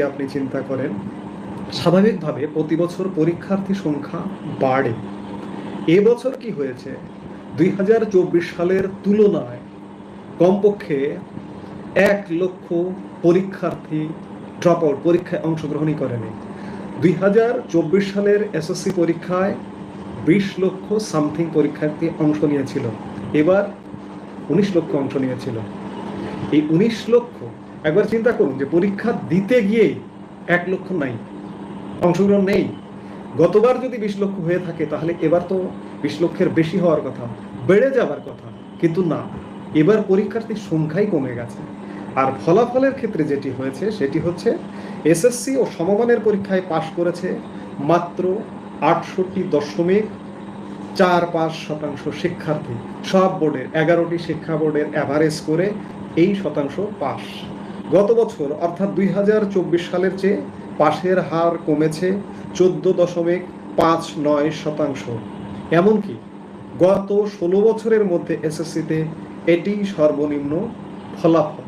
আপনি চিন্তা করেন, স্বাভাবিকভাবে প্রতি বছর পরীক্ষার্থী সংখ্যা বাড়ে। এবছর কি হয়েছে, 2024 সালের তুলনায় কমপক্ষে 1 লক্ষ পরীক্ষার্থী ড্রপ আউট, পরীক্ষায় অংশগ্রহণই করেনি। 2024 সালের এসএসসি পরীক্ষায় 20 লক্ষ সামথিং পরীক্ষার্থী অংশ নিয়েছিল, এবার 19 লক্ষ অংশ নিয়েছিল। এই 19 লক্ষ, একবার চিন্তা করুন যে পরীক্ষা দিতে গিয়েই 1 লক্ষ নাই, অংশগ্রহণ নেই। গতবার যদি 20 লক্ষ হয়ে থাকে তাহলে এবার তো 20 লক্ষের বেশি হওয়ার কথা, বেড়ে যাবার কথা, কিন্তু না, এবার পরীক্ষার্থীর সংখ্যাই কমে গেছে। আর ফলাফলের ক্ষেত্রে যেটি হয়েছে সেটি হচ্ছে এসএসসি ও সমমানের পরীক্ষায় পাশ করেছে মাত্র 68.45% শিক্ষার্থী। সব বোর্ডের 11টি শিক্ষা বোর্ডের অ্যাভারেজ করে এই শতাংশ পাস। গত বছর অর্থাৎ 2024 সালের চেয়ে পাশের হার কমেছে 14.59%। এমনকি গত 16 বছরের মধ্যে এসএসসিতে এটি সর্বনিম্ন ফলাফল।